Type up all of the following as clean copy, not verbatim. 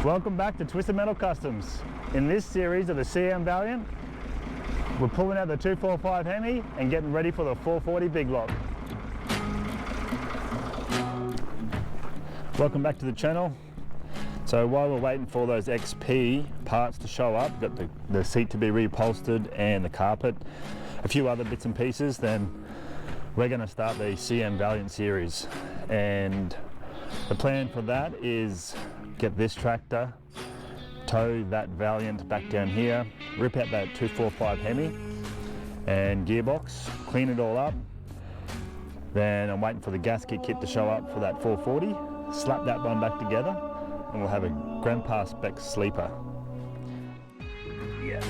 Welcome back to Twisted Metal Customs. In this series of the CM Valiant, we're pulling out the 245 Hemi and getting ready for the 440 Big Block. Welcome back to the channel. So while we're waiting for those XP parts to show up, got the seat to be reupholstered and the carpet, a few other bits and pieces, then we're going to start the CM Valiant series. And the plan for that is get this tractor, tow that Valiant back down here, rip out that 245 Hemi and gearbox, clean it all up. Then I'm waiting for the gasket kit to show up for that 440, slap that one back together, and we'll have a grandpa spec sleeper. Yeah.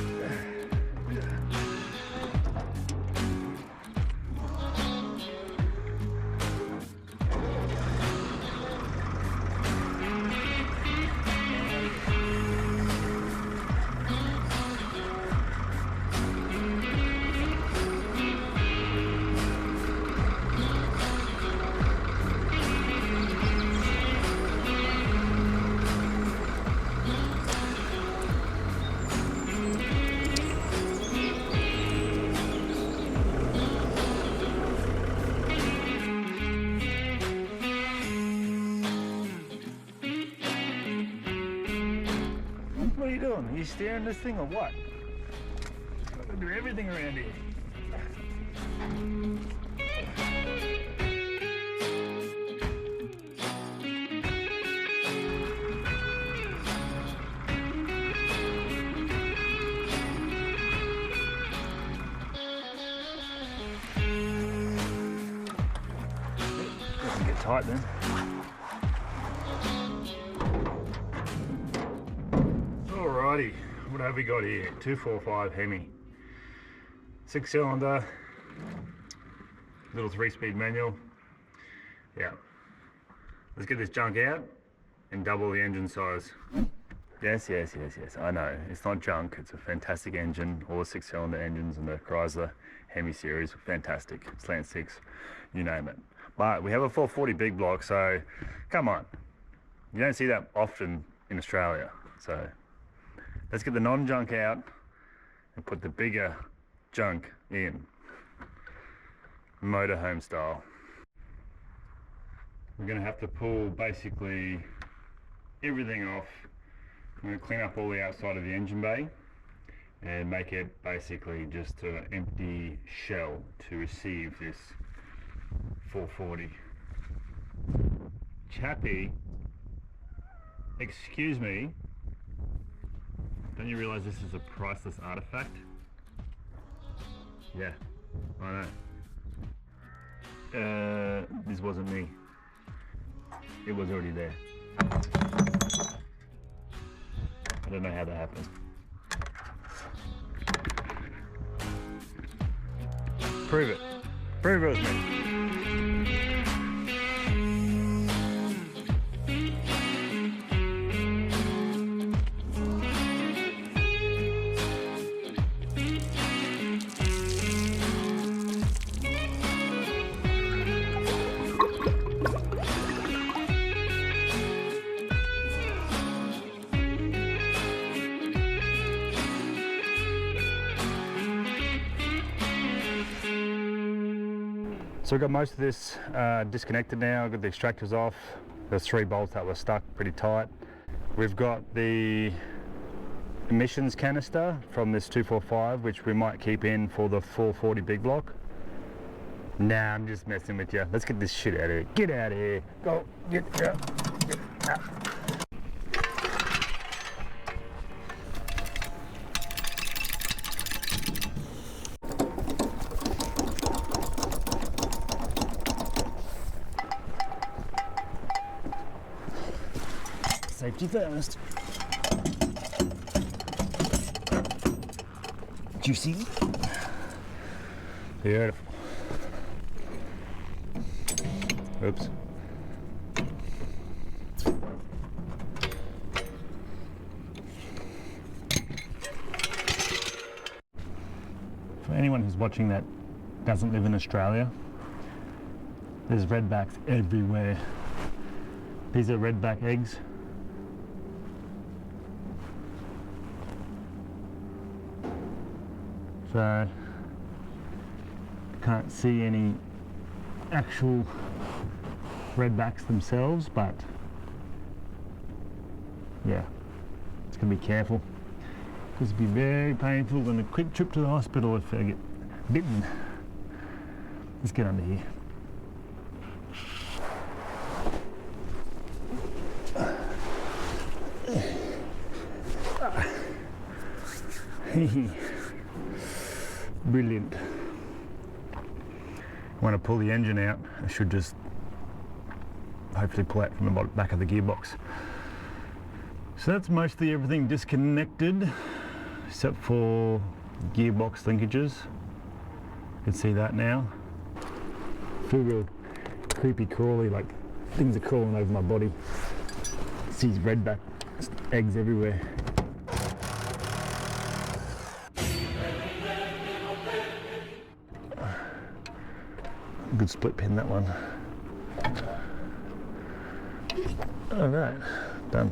What are you doing? Are you steering this thing or what? I'm gonna do everything around here. Doesn't get tight then. Alrighty, what have we got here? 245 Hemi. 6-cylinder, little 3-speed manual. Yeah. Let's get this junk out and double the engine size. Yes, I know. It's not junk, it's a fantastic engine. All the 6-cylinder engines in the Chrysler Hemi series are fantastic. Slant 6, you name it. But we have a 440 Big Block, so come on. You don't see that often in Australia, so let's get the non-junk out and put the bigger junk in, motorhome style. We're going to have to pull basically everything off. I'm going to clean up all the outside of the engine bay and make it basically just an empty shell to receive this 440. Chappie, excuse me, don't you realize this is a priceless artifact? Yeah, I know. This wasn't me. It was already there. I don't know how that happened. Prove it. Prove it was me. So we've got most of this disconnected now. I've got the extractors off. There's 3 bolts that were stuck pretty tight. We've got the emissions canister from this 245, which we might keep in for the 440 Big Block. Nah, I'm just messing with you. Let's get this shit out of here. Get out of here. Go. Get out. Safety first. Juicy. Beautiful. Oops. For anyone who's watching that doesn't live in Australia, there's redbacks everywhere. These are redback eggs. So can't see any actual redbacks themselves, but yeah, it's gonna be careful. This will be very painful and a quick trip to the hospital if I get bitten. Let's get under here. Brilliant. When I pull the engine out, I should just hopefully pull out from the back of the gearbox. So that's mostly everything disconnected, except for gearbox linkages. You can see that now. I feel real creepy crawly, like things are crawling over my body. See these redback eggs everywhere. Good split pin, that one. All right, done.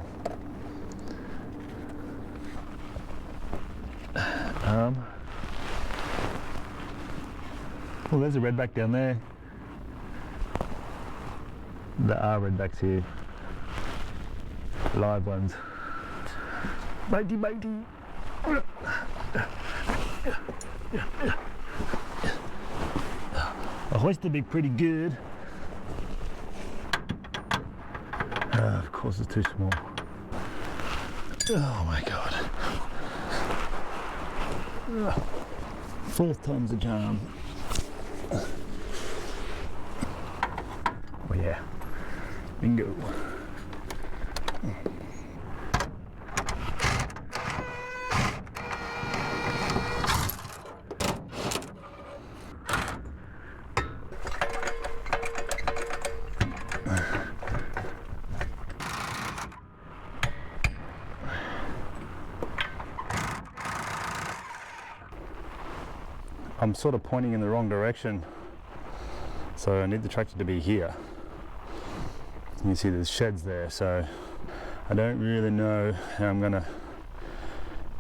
Well, there's a redback down there. There are redbacks here. Live ones. Bitey, bitey. A hoist would be pretty good. Of course, it's too small. Oh my god. Fourth time's a charm. Oh yeah. Bingo. I'm sort of pointing in the wrong direction, so I need the tractor to be here. You see there's sheds there, so I don't really know how I'm gonna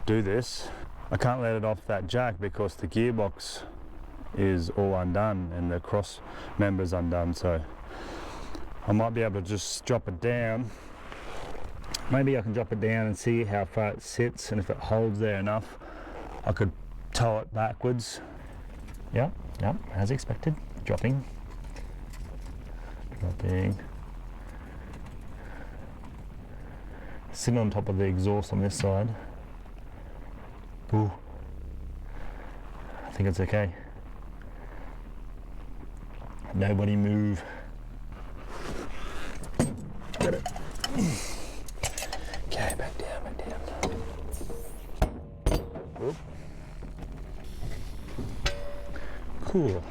do this. I can't let it off that jack because the gearbox is all undone and the cross member's undone, so I might be able to just drop it down. Maybe I can drop it down and see how far it sits, and if it holds there enough, I could tow it backwards. Yep, as expected. Dropping. Sitting on top of the exhaust on this side. Ooh. I think it's okay. Nobody move. Got it. Okay, back down, back down. Whoop. Cool.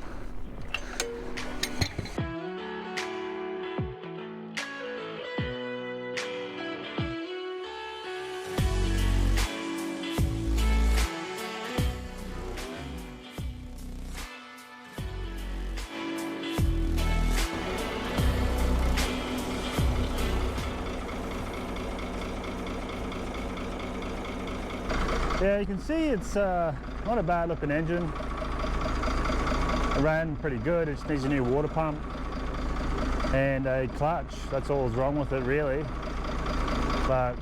Yeah, you can see it's not a bad looking engine. It ran pretty good. It just needs a new water pump and a clutch. That's all that's wrong with it really. But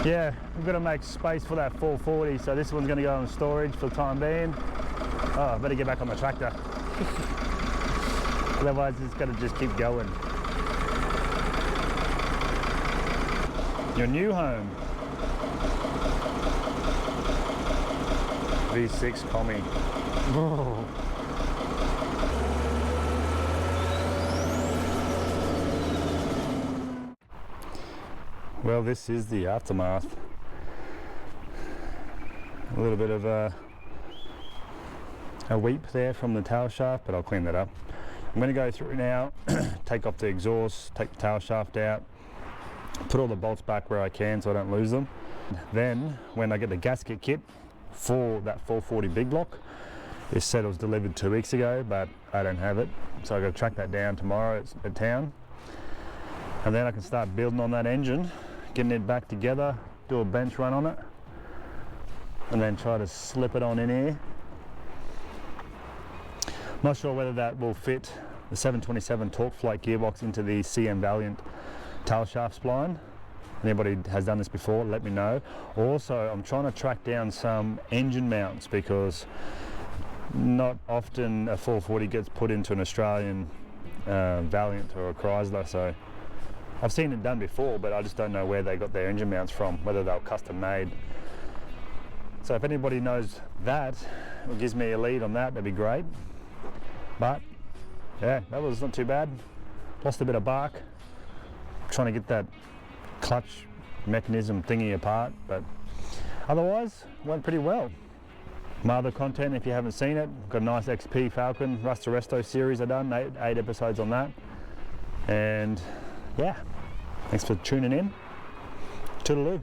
yeah, we've got to make space for that 440, so this one's going to go in storage for the time being. Oh, I better get back on the tractor. Otherwise it's got to just keep going. Your new home. V6 Commie. Oh. Well, this is the aftermath. A little bit of a weep there from the tail shaft, but I'll clean that up. I'm going to go through now, take off the exhaust, take the tail shaft out, put all the bolts back where I can so I don't lose them. Then, when I get the gasket kit for that 440 Big Block, it said it was delivered 2 weeks ago, but I don't have it, so I've got to track that down tomorrow at town, and then I can start building on that engine, getting it back together, do a bench run on it, and then try to slip it on in here. Not sure whether that will fit the 727 torque flight gearbox into the CM Valiant tail shaft spline. Anybody has done this before, let me know. Also, I'm trying to track down some engine mounts because not often a 440 gets put into an Australian Valiant or a Chrysler, so I've seen it done before, but I just don't know where they got their engine mounts from, whether they were custom made. So if anybody knows that, or gives me a lead on that, that'd be great. But yeah, that was not too bad. Lost a bit of bark trying to get that clutch mechanism thingy apart, but otherwise went pretty well. My other content, if you haven't seen it, got a nice XP Falcon Rust Resto series I've done, eight episodes on that. And yeah, thanks for tuning in. Toodaloo.